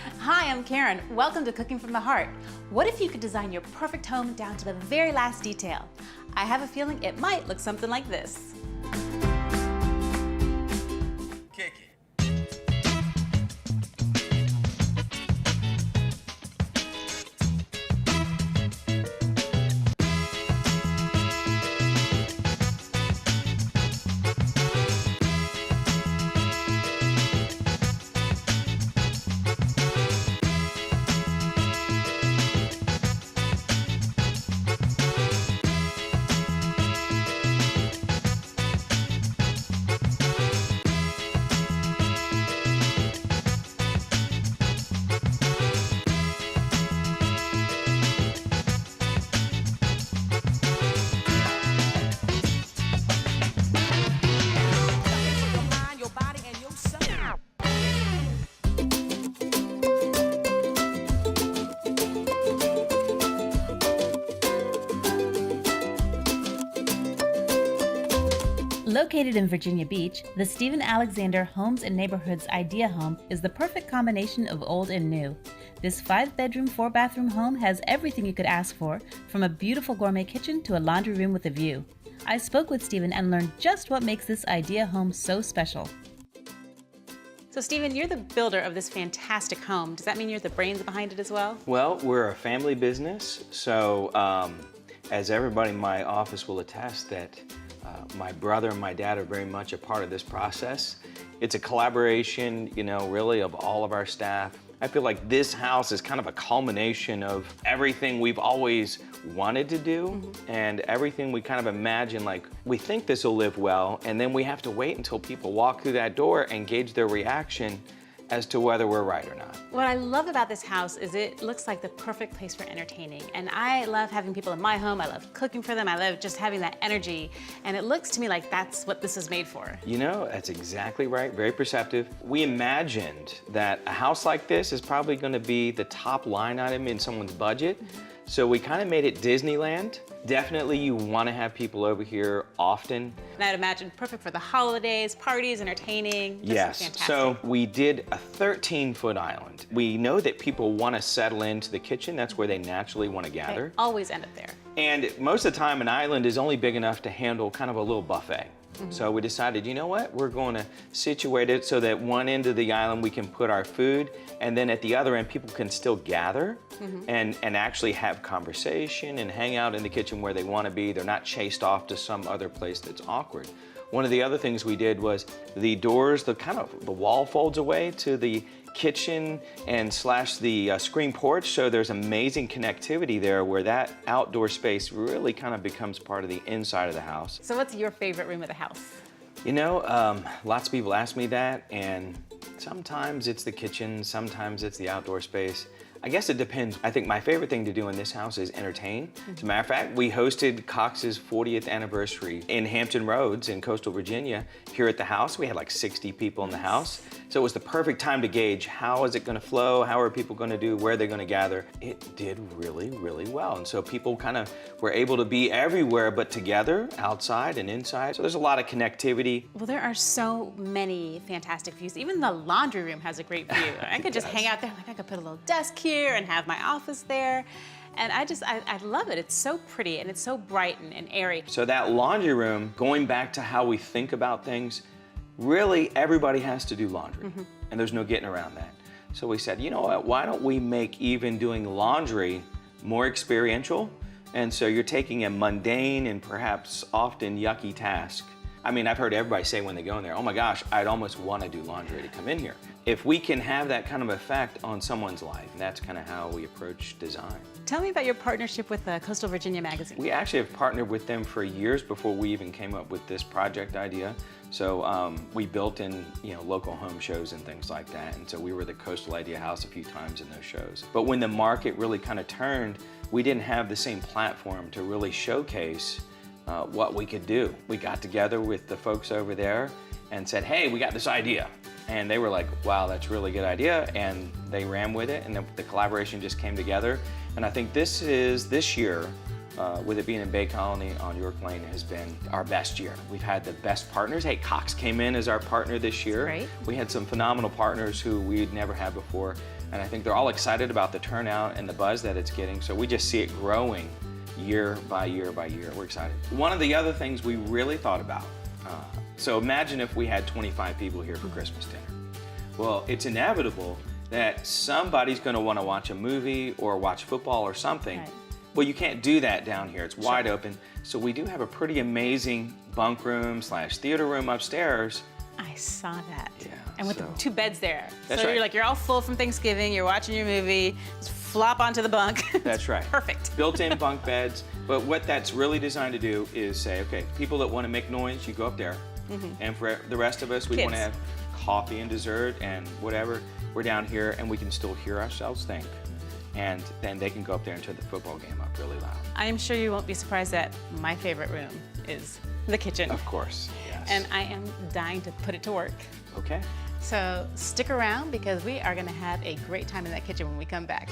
Hi, I'm Karen. Welcome to Cooking from the Heart. What if you could design your perfect home down to the very last detail? I have a feeling it might look something like this. Kick it. Located in Virginia Beach, the Stephen Alexander Homes and Neighborhoods Idea Home is the perfect combination of old and new. This 5-bedroom, 4-bathroom home has everything you could ask for, from a beautiful gourmet kitchen to a laundry room with a view. I spoke with Stephen and learned just what makes this Idea home so special. So Stephen, you're the builder of this fantastic home. Does that mean you're the brains behind it as well? Well, we're a family business, so as everybody in my office will attest that my brother and my dad are very much a part of this process. It's a collaboration, really of all of our staff. I feel like this house is kind of a culmination of everything we've always wanted to do and everything we kind of imagine, like we think this will live well, and then we have to wait until people walk through that door and gauge their reaction as to whether we're right or not. What I love about this house is it looks like the perfect place for entertaining. And I love having people in my home. I love cooking for them. I love just having that energy. And it looks to me like that's what this is made for. That's exactly right, very perceptive. We imagined that a house like this is probably gonna be the top line item in someone's budget. So we kind of made it Disneyland. Definitely you want to have people over here often. And I'd imagine perfect for the holidays, parties, entertaining. Yes, so we did a 13-foot island. We know that people want to settle into the kitchen. That's where they naturally want to gather. They always end up there. And most of the time an island is only big enough to handle kind of a little buffet. So we decided, you know what, we're going to situate it so that one end of the island we can put our food, and then at the other end people can still gather and actually have conversation and hang out in the kitchen where they want to be. They're not chased off to some other place that's awkward. One of the other things we did was the doors, the wall folds away to the kitchen and / the screen porch, so there's amazing connectivity there where that outdoor space really kind of becomes part of the inside of the house. So what's your favorite room of the house? Lots of people ask me that, and sometimes it's the kitchen, sometimes it's the outdoor space. I guess it depends. I think my favorite thing to do in this house is entertain. As a matter of fact, we hosted Cox's 40th anniversary in Hampton Roads in coastal Virginia here at the house. We had like 60 people in the house. So it was the perfect time to gauge how is it going to flow, how are people going to do, where are they going to gather. It did really, really well. And so people kind of were able to be everywhere but together, outside and inside. So there's a lot of connectivity. Well, there are so many fantastic views. Even the laundry room has a great view. I could just hang out there, like I could put a little desk here and have my office there. And I love it. It's so pretty and it's so bright and airy. So that laundry room, going back to how we think about things, really everybody has to do laundry and there's no getting around that. So we said, you know what, why don't we make even doing laundry more experiential? And so you're taking a mundane and perhaps often yucky task. I mean, I've heard everybody say when they go in there, oh my gosh, I'd almost want to do laundry to come in here. If we can have that kind of effect on someone's life, that's kind of how we approach design. Tell me about your partnership with Coastal Virginia magazine. We actually have partnered with them for years before we even came up with this project idea. So we built in local home shows and things like that. And so we were the Coastal Idea House a few times in those shows. But when the market really kind of turned, we didn't have the same platform to really showcase what we could do. We got together with the folks over there and said, hey, we got this idea. And they were like, wow, that's a really good idea. And they ran with it, and the collaboration just came together. And I think this year, with it being in Bay Colony on York Lane, has been our best year. We've had the best partners. Hey, Cox came in as our partner this year. Great. We had some phenomenal partners who we'd never had before. And I think they're all excited about the turnout and the buzz that it's getting. So we just see it growing year by year by year. We're excited. One of the other things we really thought about, so imagine if we had 25 people here for Christmas dinner. Well, it's inevitable that somebody's going to want to watch a movie or watch football or something. Right. Well, you can't do that down here. It's wide open. So we do have a pretty amazing bunk room / theater room upstairs. I saw that. Yeah, And with the 2 beds there. That's so right. you're like, you're all full from Thanksgiving, you're watching your movie, just flop onto the bunk. That's right. Perfect. Built-in bunk beds. But what that's really designed to do is say, okay, people that want to make noise, you go up there. And for the rest of us, we want to have coffee and dessert and whatever. We're down here and we can still hear ourselves think. And then they can go up there and turn the football game up really loud. I am sure you won't be surprised that my favorite room is the kitchen. Of course, yes. And I am dying to put it to work. Okay. So stick around because we are going to have a great time in that kitchen when we come back.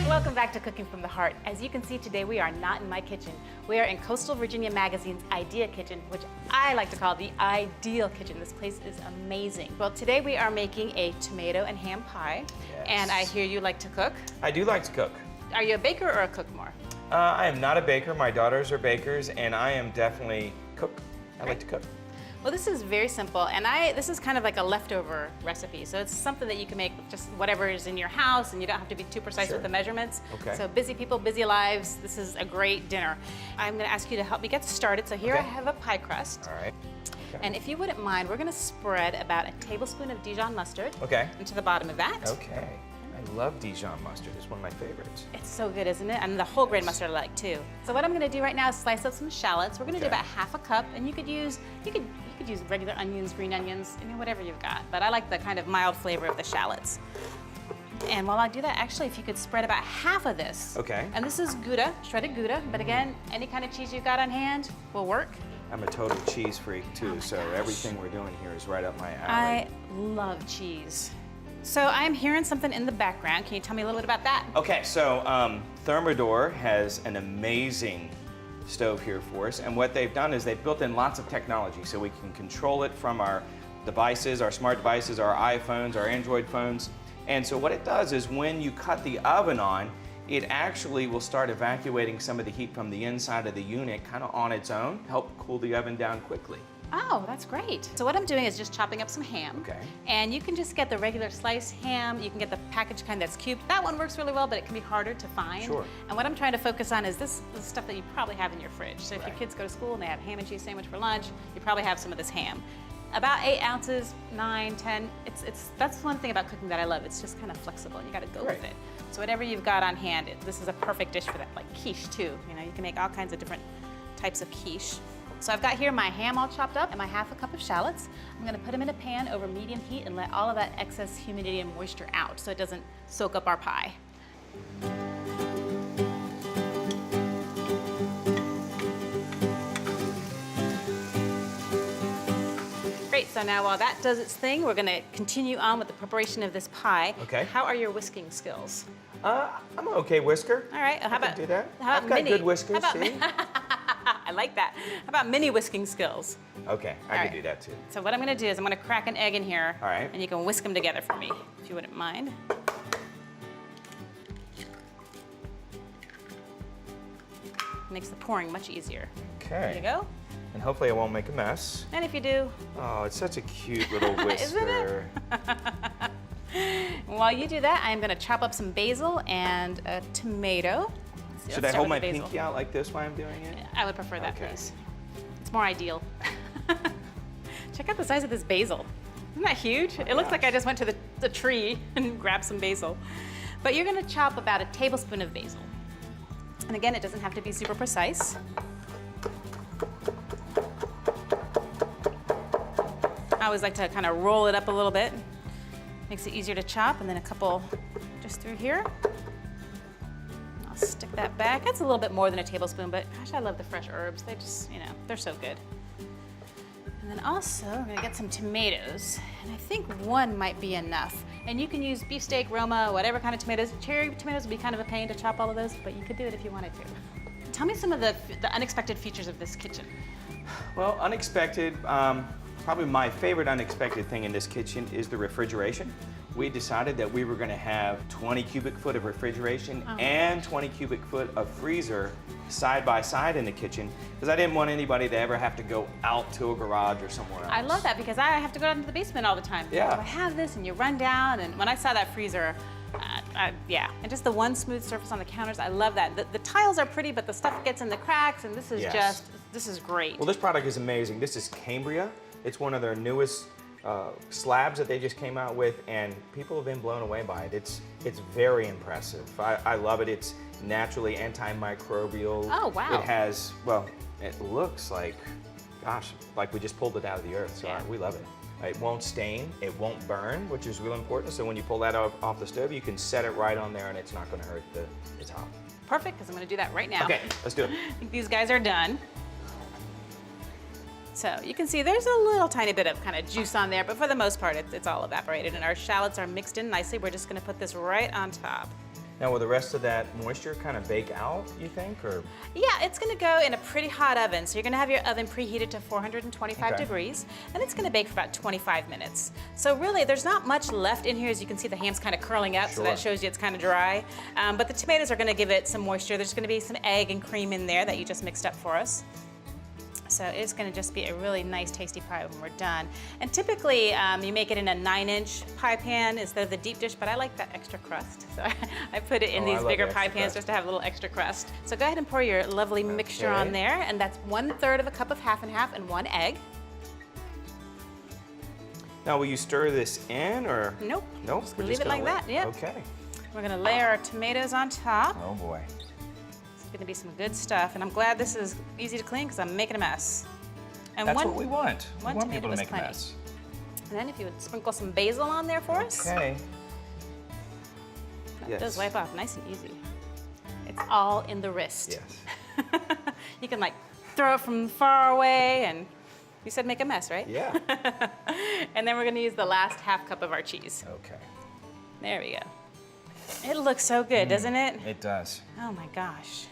Welcome back to Cooking from the Heart. As you can see today, we are not in my kitchen. We are in Coastal Virginia Magazine's Idea Kitchen, which I like to call the ideal kitchen. This place is amazing. Well, today we are making a tomato and ham pie. Yes. And I hear you like to cook. I do like to cook. Are you a baker or a cook more? I am not a baker. My daughters are bakers, and I am definitely cook. I like to cook. Well, this is very simple, and this is kind of like a leftover recipe. So it's something that you can make with just whatever is in your house, and you don't have to be too precise with the measurements. Okay. So busy people, busy lives, this is a great dinner. I'm gonna ask you to help me get started. So here I have a pie crust. All right. Okay. And if you wouldn't mind, we're gonna spread about a tablespoon of Dijon mustard into the bottom of that. Okay. I love Dijon mustard. It's one of my favorites. It's so good, isn't it? And the whole grain mustard I like too. So what I'm gonna do right now is slice up some shallots. We're gonna do about ½ a cup, and you could use regular onions, green onions, whatever you've got. But I like the kind of mild flavor of the shallots. And while I do that, actually, if you could spread about half of this. Okay. And this is Gouda, shredded Gouda, but again, any kind of cheese you've got on hand will work. I'm a total cheese freak too, so everything we're doing here is right up my alley. I love cheese. So I'm hearing something in the background. Can you tell me a little bit about that? Okay, so Thermador has an amazing stove here for us, and what they've done is they've built in lots of technology so we can control it from our devices, our smart devices, our iPhones, our Android phones. And so what it does is when you cut the oven on, it actually will start evacuating some of the heat from the inside of the unit kind of on its own, help cool the oven down quickly. Oh, that's great. So what I'm doing is just chopping up some ham. Okay. And you can just get the regular sliced ham. You can get the packaged kind that's cubed. That one works really well, but it can be harder to find. Sure. And what I'm trying to focus on is this stuff that you probably have in your fridge. So if your kids go to school and they have ham and cheese sandwich for lunch, you probably have some of this ham. About 8 ounces, 9, 10. That's one thing about cooking that I love. It's just kind of flexible. You got to go with it. So whatever you've got on hand, this is a perfect dish for that, like quiche too. You can make all kinds of different types of quiche. So I've got here my ham all chopped up and my ½ a cup of shallots. I'm gonna put them in a pan over medium heat and let all of that excess humidity and moisture out so it doesn't soak up our pie. Great, so now while that does its thing, we're gonna continue on with the preparation of this pie. Okay. How are your whisking skills? I'm an okay whisker. All right, how about do that? How about I've got mini? good whiskers, How about, see? I like that. How about mini whisking skills? Okay, I All can right. do that too. So what I'm gonna do is I'm gonna crack an egg in here. All right. And you can whisk them together for me, if you wouldn't mind. Makes the pouring much easier. Okay. There you go. And hopefully I won't make a mess. And if you do, Oh, it's such a cute little whisker. while you do that, I'm gonna chop up some basil and a tomato. Should I hold my pinky out like this while I'm doing it? I would prefer that, Okay. please. It's more ideal. Check out the size of this basil. Isn't that huge? It looks like I just went to the tree and grabbed some basil. But you're gonna chop about a tablespoon of basil. And again, it doesn't have to be super precise. I always like to kind of roll it up a little bit. Makes it easier to chop, and then a couple just through here. I'll stick that back. That's a little bit more than a tablespoon, but gosh, I love the fresh herbs. They just, they're so good. And then also, we're gonna get some tomatoes. And I think one might be enough. And you can use beefsteak, Roma, whatever kind of tomatoes. Cherry tomatoes would be kind of a pain to chop all of those, but you could do it if you wanted to. Tell me some of the unexpected features of this kitchen. Well, unexpected, probably my favorite unexpected thing in this kitchen is the refrigeration. We decided that we were going to have 20 cubic foot of refrigeration and 20 cubic foot of freezer side by side in the kitchen because I didn't want anybody to ever have to go out to a garage or somewhere else. I love that because I have to go down to the basement all the time. Yeah. So I have this and you run down, and when I saw that freezer, yeah, and just the one smooth surface on the counters, I love that. The tiles are pretty, but the stuff gets in the cracks, and this is this is great. Well, this product is amazing. This is Cambria. It's one of their newest slabs that they just came out with, and people have been blown away by it. It's very impressive. I love it. It's naturally antimicrobial. Oh, wow. It has, well, it looks like, gosh, like we just pulled it out of the earth, so Yeah. we love it. It won't stain, it won't burn, which is real important. So when you pull that off the stove, you can set it right on there and it's not gonna hurt the top. Perfect, because I'm gonna do that right now. Okay, let's do it. I think these guys are done. So you can see there's a little tiny bit of kind of juice on there, but for the most part, it's all evaporated, and our shallots are mixed in nicely. We're just gonna put this right on top. Now, will the rest of that moisture kind of bake out, you think, or? Yeah, it's gonna go in a pretty hot oven. So you're gonna have your oven preheated to 425 Okay. degrees, and it's gonna bake for about 25 minutes. So really, there's not much left in here. As you can see, the ham's kind of curling up, so that Sure. shows you it's kind of dry. But the tomatoes are gonna give it some moisture. There's gonna be some egg and cream in there that you just mixed up for us. So it's gonna just be a really nice, tasty pie when we're done. And typically, you make it in a 9-inch pie pan instead of the deep dish, but I like that extra crust. So I put it in Oh, I these love bigger the pie extra pans crust. just to have a little extra crust. So go ahead and pour your lovely mixture on Okay. there, and that's 1/3 of a cup of half and half and 1 egg. Now, will you stir this in, or? Nope. Nope, Just we're leave it gonna like that, let- yep. Okay. We're gonna layer our tomatoes on top. Oh boy. It's gonna be some good stuff, and I'm glad this is easy to clean because I'm making a mess. And That's one, what we want. We one want tomato people to was make a plenty. mess. And then if you would sprinkle some basil on there for us. Okay. That Yes. does wipe off nice and easy. It's all in the wrist. Yes. You can like throw it from far away, and you said make a mess, right? Yeah. And then we're gonna use the last half cup of our cheese. Okay. There we go. It looks so good, doesn't it? It does. Oh my gosh.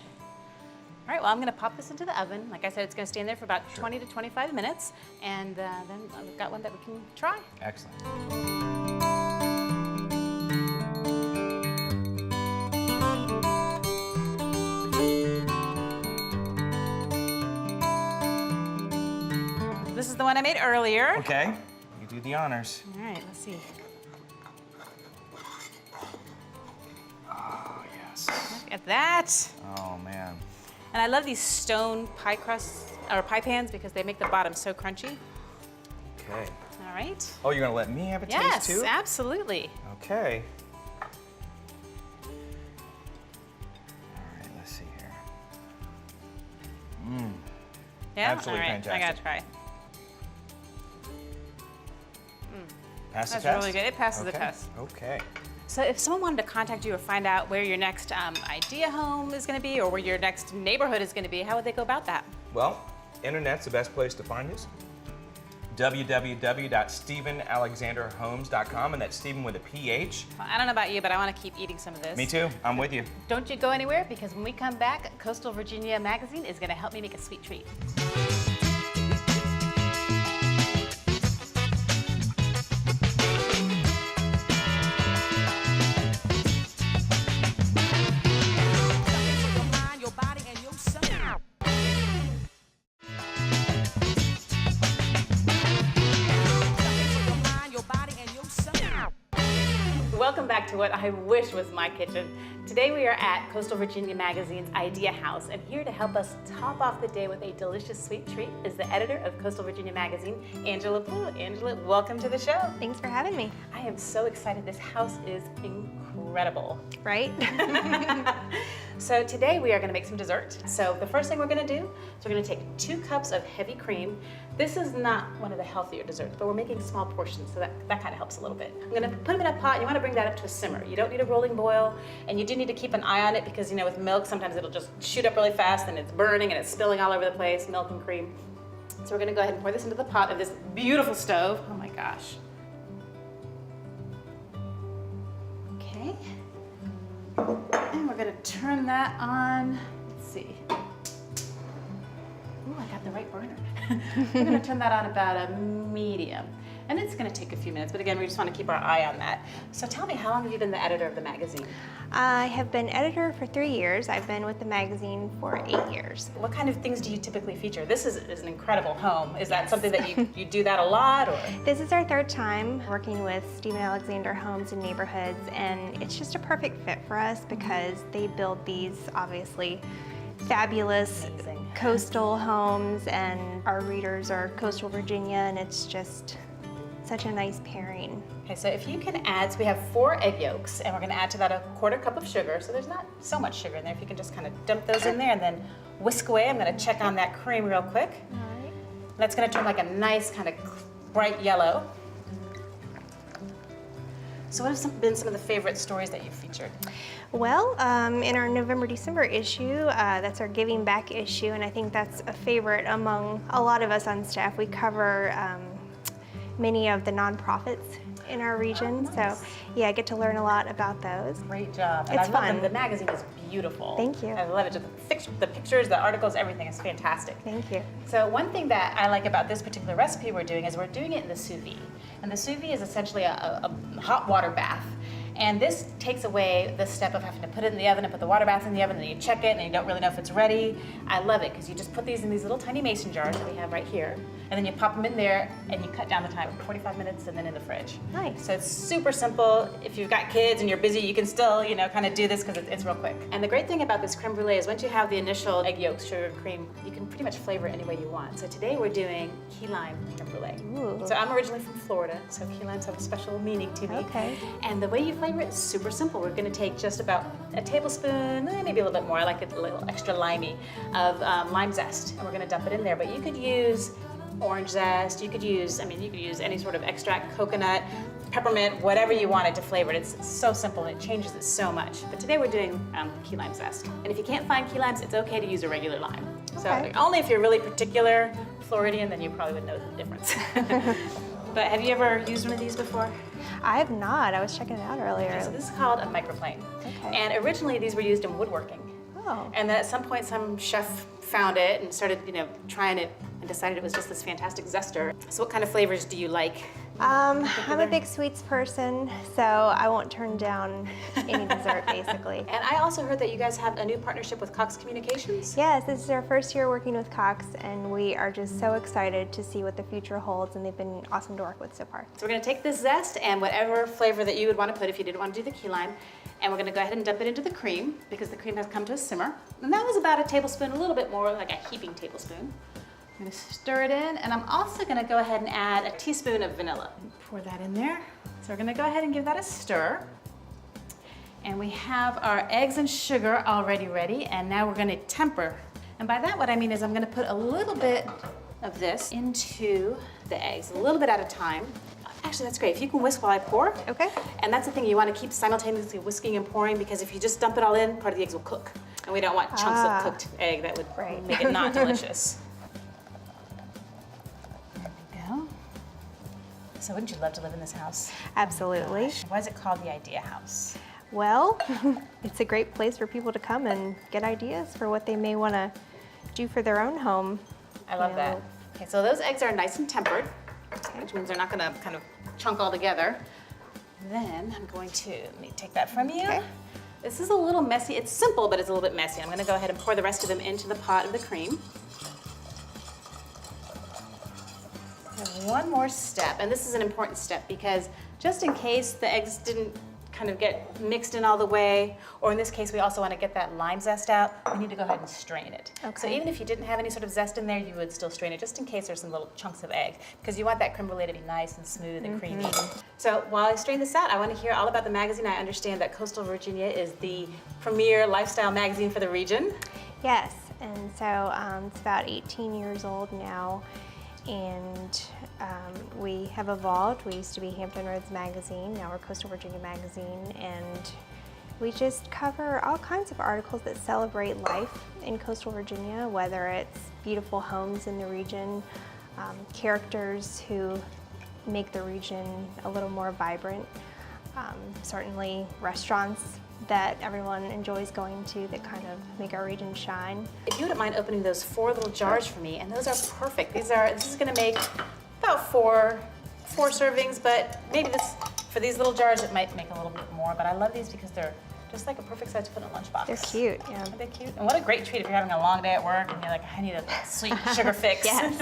All right, well, I'm gonna pop this into the oven. Like I said, it's gonna stay in there for about 20 to 25 minutes, and then I've got one that we can try. Excellent. This is the one I made earlier. Okay. You do the honors. All right, let's see. Oh, yes. Look at that. Oh, man. And I love these stone pie crusts, or pie pans, because they make the bottom so crunchy. Okay. All right. Oh, you're gonna let me have a Yes, taste too? absolutely. Okay. All right, let's see here. Mmm. Yeah? Absolutely All right, I fantastic. gotta try. Pass the That's test? really good. It passes the Okay. test. Okay. So if someone wanted to contact you or find out where your next idea home is gonna be, or where your next neighborhood is gonna be, how would they go about that? Well, internet's the best place to find us. www.stevenalexanderhomes.com, and that's Steven with a PH. Well, I don't know about you, but I wanna keep eating some of this. Me too. I'm with you. Don't you go anywhere, because when we come back, Coastal Virginia Magazine is gonna help me make a sweet treat. Welcome back to what I wish was my kitchen. Today we are at Coastal Virginia Magazine's Idea House, and here to help us top off the day with a delicious sweet treat is the editor of Coastal Virginia Magazine, Angela Blue. Angela, welcome to the show. Thanks for having me. I am so excited. This house is incredible. Right? So today we are going to make some dessert. So the first thing we're going to do is we're going to take 2 cups of heavy cream. This is not one of the healthier desserts, but we're making small portions, so that kind of helps a little bit. I'm going to put them in a pot. You want to bring that up to a simmer. You don't need a rolling boil, and you do need to keep an eye on it because, with milk, sometimes it'll just shoot up really fast and it's burning and it's spilling all over the place, milk and cream. So we're gonna go ahead and pour this into the pot of this beautiful stove. Oh my gosh. Okay. And we're gonna turn that on. Let's see. Ooh, I got the right burner. We're gonna turn that on about a medium. And it's gonna take a few minutes, but again, we just wanna keep our eye on that. So tell me, how long have you been the editor of the magazine? I have been editor for 3 years. I've been with the magazine for 8 years. What kind of things do you typically feature? This is an incredible home. Is that something that you do that a lot, or? This is our 3rd time working with Stephen Alexander Homes and Neighborhoods, and it's just a perfect fit for us because they build these obviously fabulous Amazing. coastal homes, and our readers are coastal Virginia, and it's just such a nice pairing. Okay, so if you can add, so we have 4 egg yolks, and we're gonna add to that a 1/4 cup of sugar, so there's not so much sugar in there. If you can just kind of dump those in there and then whisk away. I'm gonna check on that cream real quick. All right. That's gonna turn like a nice kind of bright yellow. So what have been some of the favorite stories that you've featured? Well, in our November-December issue, that's our giving back issue, and I think that's a favorite among a lot of us on staff. We cover many of the nonprofits in our region, so yeah, I get to learn a lot about those. Great job. And It's I love fun. The magazine is beautiful. Thank you. I love it. The pictures, the articles, everything is fantastic. Thank you. So one thing that I like about this particular recipe we're doing is we're doing it in the sous vide. And the sous vide is essentially a hot water bath. And this takes away the step of having to put it in the oven and put the water bath in the oven, and then you check it and you don't really know if it's ready. I love it because you just put these in these little tiny mason jars that we have right here, and then you pop them in there and you cut down the time, 45 minutes, and then in the fridge. Nice. So it's super simple. If you've got kids and you're busy, you can still, kind of do this because it's real quick. And the great thing about this creme brulee is once you have the initial egg yolks, sugar, and cream, you can pretty much flavor it any way you want. So today we're doing key lime creme brulee. Ooh. So I'm originally from Florida, so key limes have a special meaning to me. Okay. And the way you flavor it is super simple. We're gonna take just about a tablespoon, maybe a little bit more, I like it a little extra limey, of lime zest, and we're gonna dump it in there. But you could use orange zest, you could use any sort of extract, coconut, peppermint, whatever you wanted to flavor it. It's so simple and it changes it so much. But today we're doing key lime zest. And if you can't find key limes, it's okay to use a regular lime. Okay. So only if you're really particular Floridian, then you probably would know the difference. But have you ever used one of these before? I have not. I was checking it out earlier. So this is called a microplane. Okay. And originally these were used in woodworking. Oh. And then at some point some chef found it and started, trying it and decided it was just this fantastic zester. So what kind of flavors do you like? I'm a big sweets person, so I won't turn down any dessert, basically. And I also heard that you guys have a new partnership with Cox Communications. Yes, this is our first year working with Cox, and we are just so excited to see what the future holds, and they've been awesome to work with so far. So we're gonna take this zest and whatever flavor that you would want to put if you didn't want to do the key lime, and we're gonna go ahead and dump it into the cream because the cream has come to a simmer. And that was about a tablespoon, a little bit more, like a heaping tablespoon. I'm gonna stir it in, and I'm also gonna go ahead and add a teaspoon of vanilla. Pour that in there. So we're gonna go ahead and give that a stir. And we have our eggs and sugar already ready, and now we're gonna temper. And by that, what I mean is I'm gonna put a little bit of this into the eggs, a little bit at a time. Actually, that's great. If you can whisk while I pour. Okay. And that's the thing, you want to keep simultaneously whisking and pouring, because if you just dump it all in, part of the eggs will cook. And we don't want chunks of cooked egg that would Right. make it not delicious. There we go. So wouldn't you love to live in this house? Absolutely. Why is it called the Idea House? Well, it's a great place for people to come and get ideas for what they may want to do for their own home. I love You that. know. Okay, so those eggs are nice and tempered, which means they're not going to kind of chunk all together. Then I'm going to, let me take that from you. Okay. This is a little messy. It's simple, but it's a little bit messy. I'm going to go ahead and pour the rest of them into the pot of the cream. And one more step, and this is an important step because just in case the eggs didn't kind of get mixed in all the way, or in this case we also want to get that lime zest out, we need to go ahead and strain it. Okay. So even if you didn't have any sort of zest in there, you would still strain it just in case there's some little chunks of egg, because you want that creme brulee to be nice and smooth and creamy. So while I strain this out, I want to hear all about the magazine. I understand that Coastal Virginia is the premier lifestyle magazine for the region. Yes, and so it's about 18 years old now, and we have evolved. We used to be Hampton Roads Magazine, now we're Coastal Virginia Magazine, and we just cover all kinds of articles that celebrate life in Coastal Virginia, whether it's beautiful homes in the region, characters who make the region a little more vibrant. Certainly restaurants that everyone enjoys going to that kind of make our region shine. If you wouldn't mind opening those 4 little jars for me, and those are perfect. This is gonna make about four servings, but maybe for these little jars it might make a little bit more, but I love these because they're just like a perfect size to put in a lunchbox. They're cute, yeah. Aren't they cute? And what a great treat if you're having a long day at work and you're like, I need a sweet sugar fix. Yes.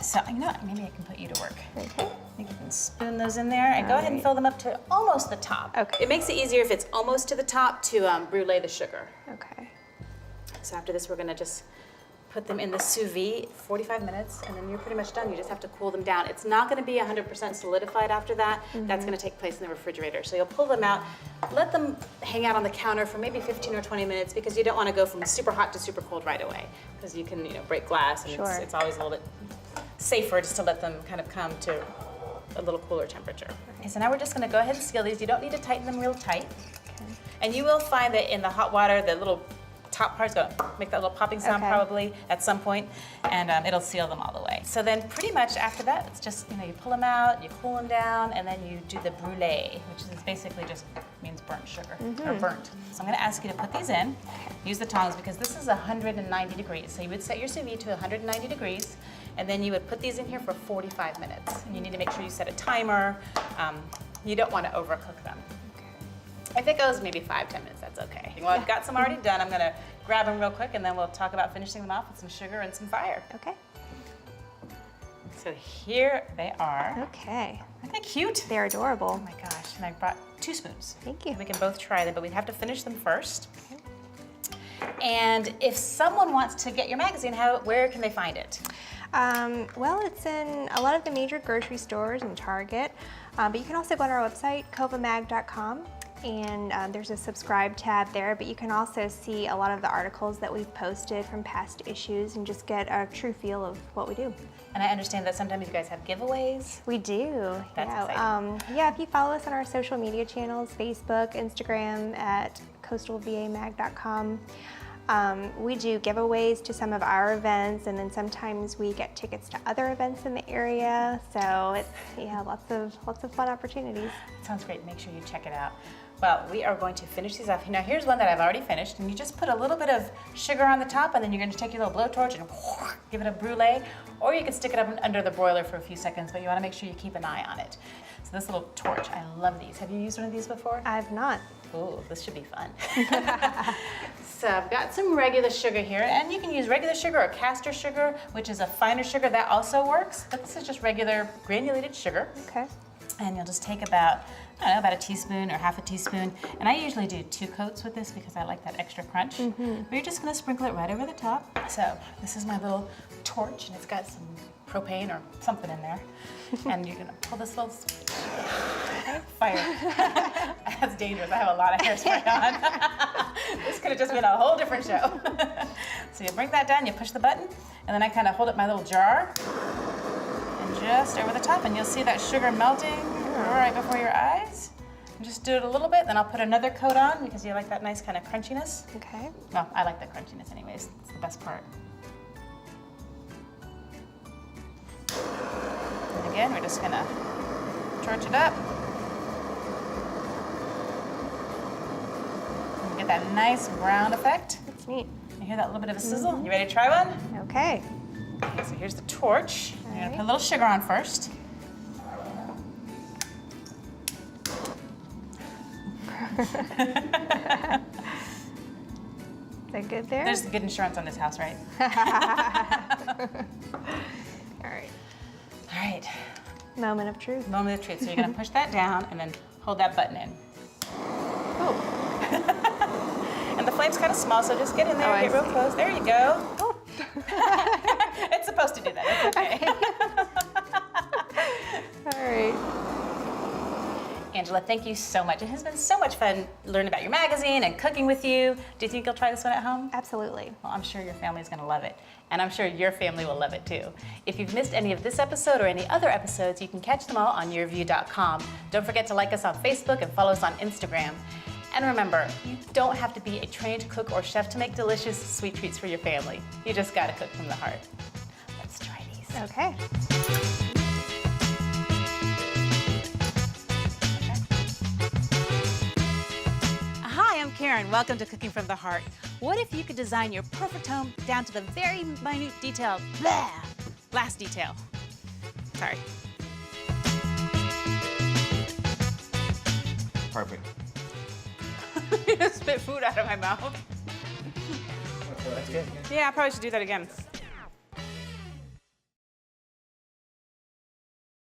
So, you know what, maybe I can put you to work. Okay. I think you can spoon those in there and go ahead and fill them up to almost the top. Okay. It makes it easier if it's almost to the top to brulee the sugar. Okay. So after this, we're gonna just put them in the sous vide 45 minutes, and then you're pretty much done. You just have to cool them down. It's not gonna be 100% solidified after that. That's gonna take place in the refrigerator. So you'll pull them out, let them hang out on the counter for maybe 15 or 20 minutes because you don't wanna go from super hot to super cold right away because you can, break glass, and Sure. it's always a little bit safer just to let them kind of come to a little cooler temperature. Okay, so now we're just gonna go ahead and seal these. You don't need to tighten them real tight. Okay. And you will find that in the hot water, the little top part's gonna make that little popping sound Okay. probably at some point, and it'll seal them all the way. So then pretty much after that, it's just, you pull them out, you cool them down, and then you do the brulee, which is basically just means burnt sugar, or burnt. So I'm gonna ask you to put these in, use the tongs, because this is 190 degrees. So you would set your sous vide to 190 degrees, and then you would put these in here for 45 minutes. And you need to make sure you set a timer. You don't wanna overcook them. If it goes maybe 5-10 minutes, that's okay. Well, I've got some already done. I'm gonna grab them real quick and then we'll talk about finishing them off with some sugar and some fire. Okay. So here they are. Okay. Aren't they cute? They're Oh adorable. my gosh, and I brought 2 spoons. Thank you. We can both try them, but we have to finish them first. And if someone wants to get your magazine, where can they find it? Well, it's in a lot of the major grocery stores and Target, but you can also go on our website, covamag.com, and there's a subscribe tab there, but you can also see a lot of the articles that we've posted from past issues and just get a true feel of what we do. And I understand that sometimes you guys have giveaways. We do. That's yeah. exciting. Yeah, if you follow us on our social media channels, Facebook, Instagram at coastalvamag.com. We do giveaways to some of our events, and then sometimes we get tickets to other events in the area. So it's lots of fun opportunities. Sounds great. Make sure you check it out. Well, we are going to finish these off. Now here's one that I've already finished, and you just put a little bit of sugar on the top, and then you're going to take your little blowtorch and give it a brulee, or you can stick it up under the broiler for a few seconds, but you want to make sure you keep an eye on it. So this little torch, I love these. Have you used one of these before? I've not. Ooh, this should be fun. So I've got some regular sugar here, and you can use regular sugar or caster sugar, which is a finer sugar. That also works, but this is just regular granulated sugar. Okay. And you'll just take about a teaspoon or half a teaspoon. And I usually do 2 coats with this because I like that extra crunch. But you're just gonna sprinkle it right over the top. So this is my little torch, and it's got some propane or something in there. And you're gonna pull this little fire. That's dangerous. I have a lot of hairspray on. This could have just been a whole different show. So you bring that down, you push the button, and then I kind of hold up my little jar and just over the top, and you'll see that sugar melting right before your eyes. And just do it a little bit, then I'll put another coat on because you like that nice kind of crunchiness. Okay. Well, I like the crunchiness anyways. It's the best part. And again, we're just gonna torch it up. And get that nice brown effect. That's neat. You hear that little bit of a sizzle? You ready to try one? Okay. Okay, so here's the torch. You're gonna Alright. put a little sugar on first. Is that good there? There's good insurance on this house, right? All right. All right, Moment of truth. moment of truth. So you're gonna push that down and then hold that button in. Oh. And the flame's kind of small, so just get in there, Oh, I get real see. close. There you go. Oh. It's supposed to do that, it's okay. All right. Angela, thank you so much. It has been so much fun learning about your magazine and cooking with you. Do you think you'll try this one at home? Absolutely. Well, I'm sure your family's gonna love it, and I'm sure your family will love it too. If you've missed any of this episode or any other episodes, you can catch them all on yourview.com. Don't forget to like us on Facebook and follow us on Instagram. And remember, you don't have to be a trained cook or chef to make delicious sweet treats for your family. You just gotta cook from the heart. Let's try. Okay. Hi, I'm Karen. Welcome to Cooking from the Heart. What if you could design your perfect home down to the very minute detail? Blah! Last detail. Sorry. Perfect. You just spit food out of my mouth. That's good. Yeah, I probably should do that again.